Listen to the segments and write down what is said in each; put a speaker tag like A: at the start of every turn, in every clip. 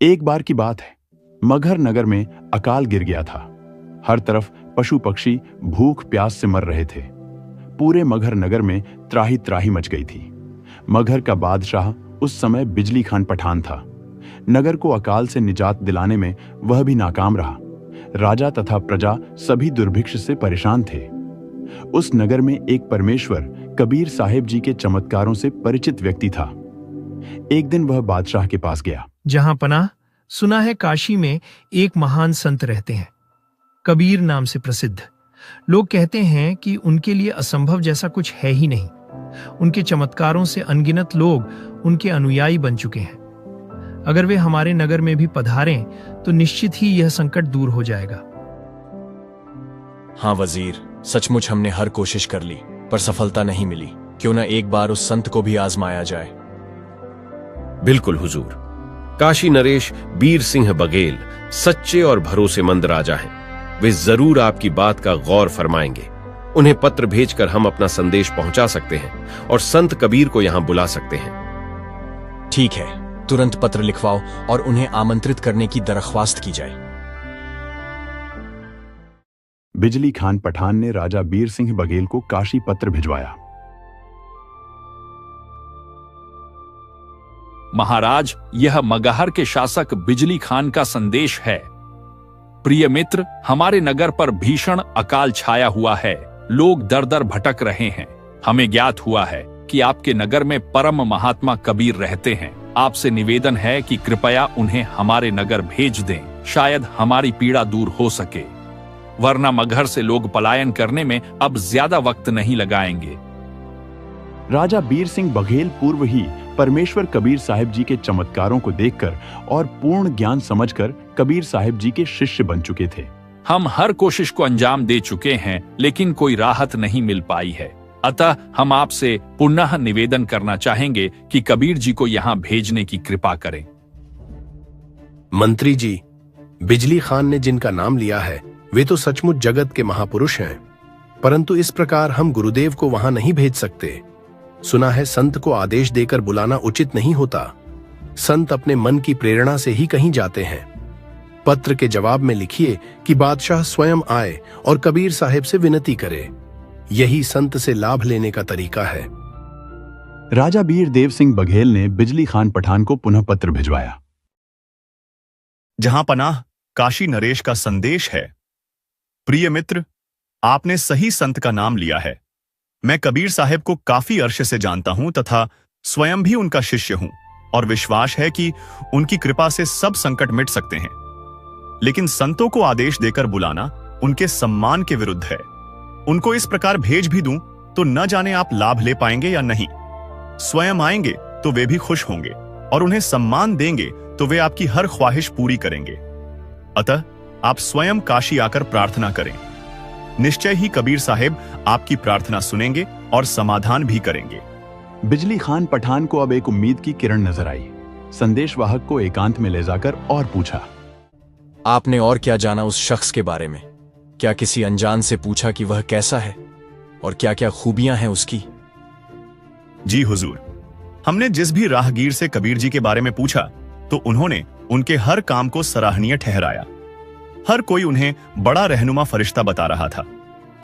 A: एक बार की बात है, मगहर नगर में अकाल गिर गया था। हर तरफ पशु पक्षी भूख प्यास से मर रहे थे। पूरे मगहर नगर में त्राही त्राही मच गई थी। मगहर का बादशाह उस समय बिजली खान पठान था। नगर को अकाल से निजात दिलाने में वह भी नाकाम रहा। राजा तथा प्रजा सभी दुर्भिक्ष से परेशान थे। उस नगर में एक परमेश्वर कबीर साहिब जी के चमत्कारों से परिचित व्यक्ति था। एक दिन वह बादशाह के पास गया।
B: जहां पनाह, सुना है काशी में एक महान संत रहते हैं, कबीर नाम से प्रसिद्ध। लोग कहते हैं कि उनके लिए असंभव जैसा कुछ है ही नहीं। उनके चमत्कारों से अनगिनत लोग उनके अनुयायी बन चुके हैं। अगर वे हमारे नगर में भी पधारें तो निश्चित ही यह संकट दूर हो जाएगा।
C: हाँ वजीर, सचमुच हमने हर कोशिश कर ली पर सफलता नहीं मिली। क्यों न एक बार उस संत को भी आजमाया जाए।
D: बिल्कुल हुजूर। काशी नरेश बीर सिंह बघेल सच्चे और भरोसेमंद राजा हैं। वे जरूर आपकी बात का गौर फरमाएंगे। उन्हें पत्र भेजकर हम अपना संदेश पहुंचा सकते हैं और संत कबीर को यहां बुला सकते हैं।
C: ठीक है, तुरंत पत्र लिखवाओ और उन्हें आमंत्रित करने की दरख्वास्त की जाए।
A: बिजली खान पठान ने राजा बीर सिंह बघेल को काशी पत्र भिजवाया।
E: महाराज, यह मगहर के शासक बिजली खान का संदेश है। प्रिय मित्र, हमारे नगर पर भीषण अकाल छाया हुआ है। लोग दर दर भटक रहे हैं। हमें ज्ञात हुआ है कि आपके नगर में परम महात्मा कबीर रहते हैं। आपसे निवेदन है कि कृपया उन्हें हमारे नगर भेज दें। शायद हमारी पीड़ा दूर हो सके, वरना मगहर से लोग पलायन करने में अब ज्यादा वक्त नहीं लगाएंगे।
A: राजा बीर सिंह बघेल पूर्व ही परमेश्वर कबीर साहिब जी के चमत्कारों को देखकर और पूर्ण ज्ञान समझकर कबीर साहिब जी के शिष्य बन चुके थे।
E: हम हर कोशिश को अंजाम दे चुके हैं, लेकिन कोई राहत नहीं मिल पाई है। अतः हम आपसे पुनः निवेदन करना चाहेंगे कि कबीर जी को यहाँ भेजने की कृपा करें।
F: मंत्री जी, बिजली खान ने जिनका नाम लिया है वे तो सचमुच जगत के महापुरुष हैं, परंतु इस प्रकार हम गुरुदेव को वहां नहीं भेज सकते। सुना है संत को आदेश देकर बुलाना उचित नहीं होता। संत अपने मन की प्रेरणा से ही कहीं जाते हैं। पत्र के जवाब में लिखिए कि बादशाह स्वयं आए और कबीर साहिब से विनती करे। यही संत से लाभ लेने का तरीका है।
A: राजा बीर देव सिंह बघेल ने बिजली खान पठान को पुनः पत्र भिजवाया।
G: जहां पनाह, काशी नरेश का संदेश है। प्रिय मित्र, आपने सही संत का नाम लिया है। मैं कबीर साहिब को काफी अरसे से जानता हूं तथा स्वयं भी उनका शिष्य हूं और विश्वास है कि उनकी कृपा से सब संकट मिट सकते हैं। लेकिन संतों को आदेश देकर बुलाना उनके सम्मान के विरुद्ध है। उनको इस प्रकार भेज भी दूं तो न जाने आप लाभ ले पाएंगे या नहीं। स्वयं आएंगे तो वे भी खुश होंगे और उन्हें सम्मान देंगे तो वे आपकी हर ख्वाहिश पूरी करेंगे। अतः आप स्वयं काशी आकर प्रार्थना करें। निश्चय ही कबीर साहिब आपकी प्रार्थना सुनेंगे और समाधान भी करेंगे।
A: बिजली खान पठान को अब एक उम्मीद की किरण नजर आई। संदेशवाहक को एकांत में ले जाकर और पूछा,
C: आपने और क्या जाना उस शख्स के बारे में? क्या किसी अनजान से पूछा कि वह कैसा है और क्या क्या खूबियां हैं उसकी?
G: जी हुजूर, हमने जिस भी राहगीर से कबीर जी के बारे में पूछा तो उन्होंने उनके हर काम को सराहनीय ठहराया। हर कोई उन्हें बड़ा रहनुमा फरिश्ता बता रहा था।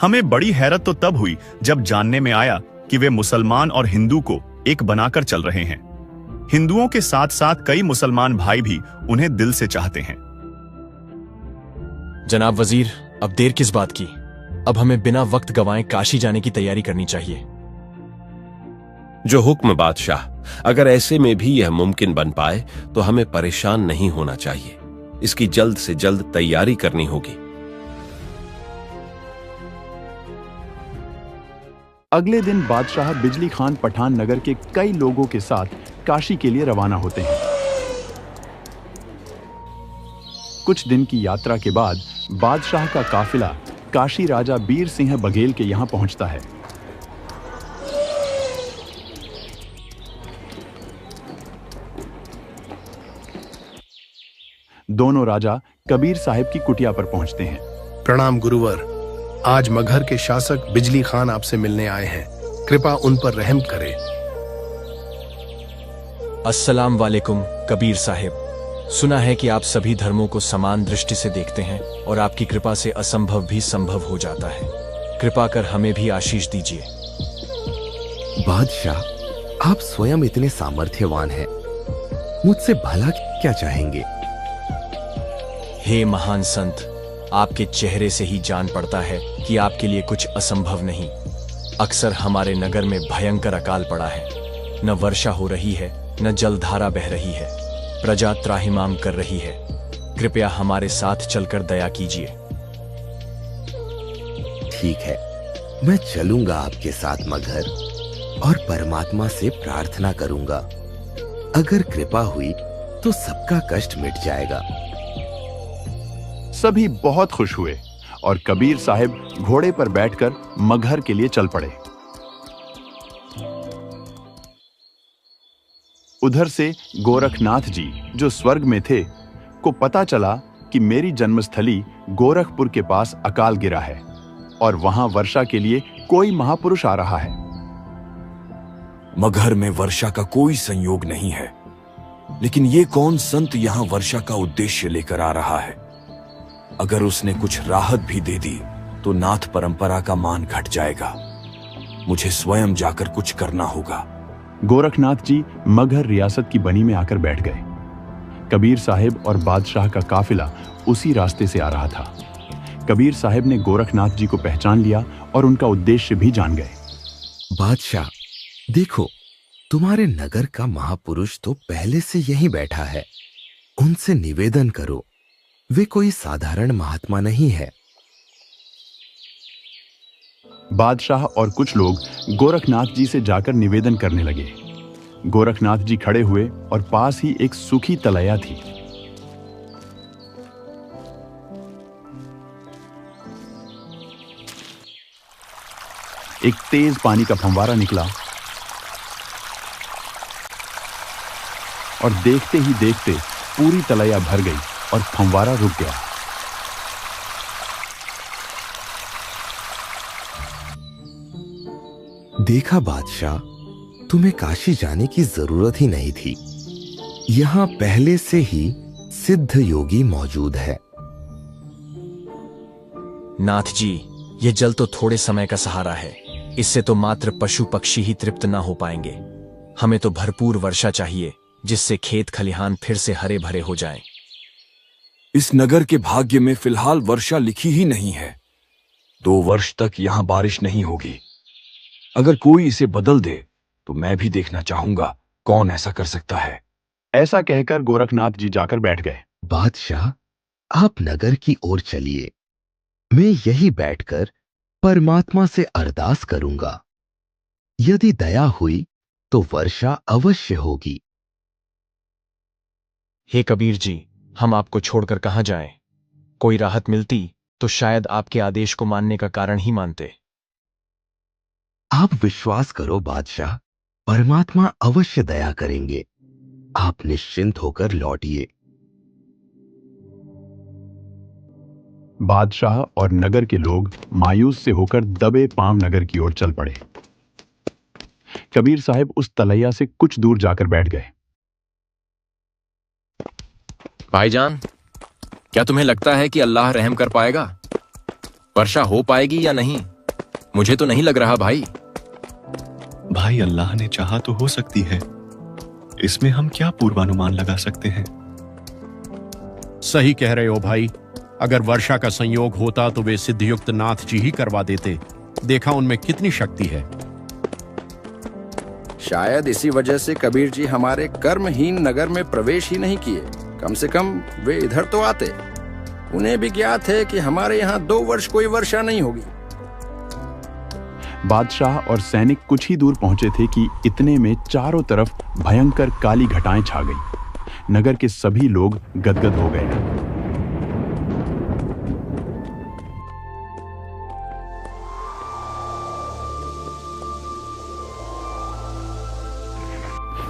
G: हमें बड़ी हैरत तो तब हुई जब जानने में आया कि वे मुसलमान और हिंदू को एक बनाकर चल रहे हैं। हिंदुओं के साथ साथ कई मुसलमान भाई भी उन्हें दिल से चाहते हैं।
C: जनाब वजीर, अब देर किस बात की? अब हमें बिना वक्त गंवाए काशी जाने की तैयारी करनी चाहिए।
D: जो हुक्म बादशाह। अगर ऐसे में भी यह मुमकिन बन पाए तो हमें परेशान नहीं होना चाहिए। इसकी जल्द से जल्द तैयारी करनी होगी।
A: अगले दिन बादशाह बिजली खान पठान नगर के कई लोगों के साथ काशी के लिए रवाना होते हैं। कुछ दिन की यात्रा के बाद बादशाह का काफिला काशी राजा बीर सिंह बघेल के यहां पहुंचता है। दोनों राजा कबीर साहिब की कुटिया पर पहुंचते हैं।
F: प्रणाम गुरुवर, आज मगहर के शासक बिजली खान आपसे मिलने आए हैं। कृपा उन पर रहम करें।
C: अस्सलाम वालेकुम कबीर साहिब। सुना है कि आप सभी धर्मों को समान दृष्टि से देखते हैं और आपकी कृपा से असंभव भी संभव हो जाता है। कृपा कर हमें भी आशीष दीजिए।
H: बादशाह, आप स्वयं इतने सामर्थ्यवान हैं, मुझसे भला क्या चाहेंगे?
C: हे महान संत, आपके चेहरे से ही जान पड़ता है कि आपके लिए कुछ असंभव नहीं। अक्सर हमारे नगर में भयंकर अकाल पड़ा है, न वर्षा हो रही है, न जलधारा बह रही है, प्रजा त्राहिमाम कर रही है। कृपया हमारे साथ चलकर दया कीजिए।
H: ठीक है, मैं चलूंगा आपके साथ मगहर और परमात्मा से प्रार्थना करूंगा। अगर कृपा हुई तो सबका कष्ट मिट जाएगा।
A: सभी बहुत खुश हुए और कबीर साहब घोड़े पर बैठकर मगहर के लिए चल पड़े। उधर से गोरखनाथ जी, जो स्वर्ग में थे, को पता चला कि मेरी जन्मस्थली गोरखपुर के पास अकाल गिरा है और वहां वर्षा के लिए कोई महापुरुष आ रहा है।
I: मगहर में वर्षा का कोई संयोग नहीं है, लेकिन ये कौन संत यहां वर्षा का उद्देश्य लेकर आ रहा है? अगर उसने कुछ राहत भी दे दी तो नाथ परंपरा का मान घट जाएगा। मुझे स्वयं जाकर कुछ करना होगा।
A: गोरखनाथ जी मगहर रियासत की बनी में आकर बैठ गए। कबीर साहब और बादशाह का काफिला उसी रास्ते से आ रहा था। कबीर साहब ने गोरखनाथ जी को पहचान लिया और उनका उद्देश्य भी जान गए।
H: बादशाह, देखो, तुम्हारे नगर का महापुरुष तो पहले से यहीं बैठा है। उनसे निवेदन करो, वे कोई साधारण महात्मा नहीं है।
A: बादशाह और कुछ लोग गोरखनाथ जी से जाकर निवेदन करने लगे। गोरखनाथ जी खड़े हुए और पास ही एक सूखी तलैया थी। एक तेज पानी का फंवारा निकला और देखते ही देखते पूरी तलैया भर गई और फंवारा रुक गया।
H: देखा बादशाह, तुम्हें काशी जाने की जरूरत ही नहीं थी। यहां पहले से ही सिद्ध योगी मौजूद है।
C: नाथ जी, ये जल तो थोड़े समय का सहारा है। इससे तो मात्र पशु पक्षी ही तृप्त ना हो पाएंगे। हमें तो भरपूर वर्षा चाहिए, जिससे खेत खलिहान फिर से हरे भरे हो जाएं।
I: इस नगर के भाग्य में फिलहाल वर्षा लिखी ही नहीं है। 2 वर्ष तक यहां बारिश नहीं होगी। अगर कोई इसे बदल दे तो मैं भी देखना चाहूंगा कौन ऐसा कर सकता है।
A: ऐसा कहकर गोरखनाथ जी जाकर बैठ गए।
H: बादशाह, आप नगर की ओर चलिए। मैं यही बैठकर परमात्मा से अरदास करूंगा। यदि दया हुई तो वर्षा अवश्य होगी।
C: हे कबीर जी, हम आपको छोड़कर कहां जाएं? कोई राहत मिलती तो शायद आपके आदेश को मानने का कारण ही मानते।
H: आप विश्वास करो बादशाह, परमात्मा अवश्य दया करेंगे। आप निश्चिंत होकर लौटिए।
A: बादशाह और नगर के लोग मायूस से होकर दबे पांव नगर की ओर चल पड़े। कबीर साहब उस तलैया से कुछ दूर जाकर बैठ गए।
C: भाईजान, क्या तुम्हें लगता है कि अल्लाह रहम कर पाएगा? वर्षा हो पाएगी या नहीं? मुझे तो नहीं लग रहा भाई।
G: भाई, अल्लाह ने चाहा तो हो सकती है। इसमें हम क्या पूर्वानुमान लगा सकते हैं?
J: सही कह रहे हो भाई। अगर वर्षा का संयोग होता तो वे सिद्धयुक्त नाथ जी ही करवा देते। देखा उनमें कितनी शक्ति है।
K: शायद इसी वजह से कबीर जी हमारे कर्महीन नगर में प्रवेश ही नहीं किए। कम से कम वे इधर तो आते। उन्हें भी ज्ञात है कि हमारे यहाँ 2 वर्ष कोई वर्षा नहीं होगी।
A: बादशाह और सैनिक कुछ ही दूर पहुंचे थे कि इतने में चारों तरफ भयंकर काली घटाएं छा गई। नगर के सभी लोग गदगद हो गए।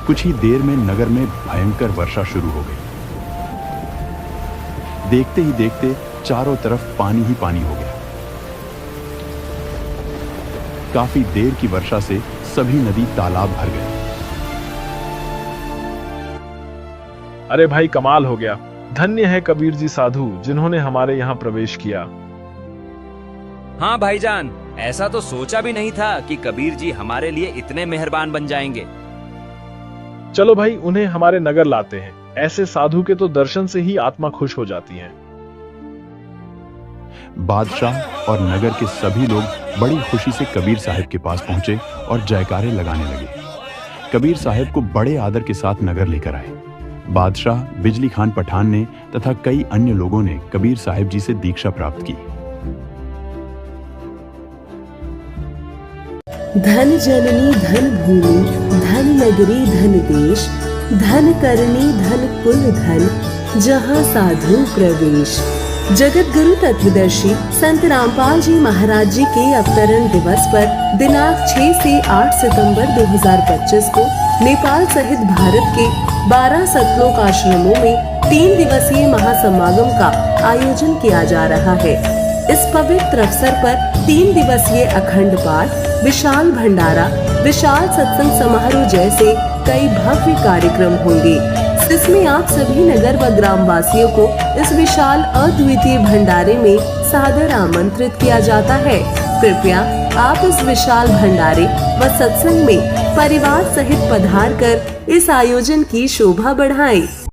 A: कुछ ही देर में नगर में भयंकर वर्षा शुरू हो गई। देखते ही देखते चारों तरफ पानी ही पानी हो गया। काफी देर की वर्षा से सभी नदी तालाब भर गए।
L: अरे भाई कमाल हो गया। धन्य है कबीर जी साधु जिन्होंने हमारे यहाँ प्रवेश किया।
M: हाँ भाईजान, ऐसा तो सोचा भी नहीं था कि कबीर जी हमारे लिए इतने मेहरबान बन जाएंगे।
L: चलो भाई उन्हें हमारे नगर लाते हैं। ऐसे साधु के तो दर्शन से ही आत्मा खुश हो जाती है।
A: बादशाह और नगर के सभी लोग बड़ी खुशी से कबीर साहब के पास पहुंचे और जयकारे लगाने लगे। कबीर साहब को बड़े आदर के साथ नगर लेकर आए। बादशाह बिजली खान पठान ने तथा कई अन्य लोगों ने कबीर साहब जी से दीक्षा प्राप्त की।
N: धन जननी धन भूमि धन नगरी धन देश, धन करनी धन कुल धन, जहाँ साधु प्रवेश। जगत गुरु तत्वदर्शी संत रामपाल जी महाराज जी के अवतरण दिवस पर दिनांक 6 से 8 सितंबर 2025 को नेपाल सहित भारत के 12 सतलोक आश्रमों में 3 दिवसीय महासमागम का आयोजन किया जा रहा है। इस पवित्र अवसर पर 3 दिवसीय अखंड पाठ, विशाल भंडारा, विशाल सत्संग समारोह जैसे कई भव्य कार्यक्रम होंगे, जिसमें आप सभी नगर व ग्राम वासियों को इस विशाल अद्वितीय भंडारे में सादर आमंत्रित किया जाता है। कृपया आप इस विशाल भंडारे व सत्संग में परिवार सहित पधार कर इस आयोजन की शोभा बढ़ाएं।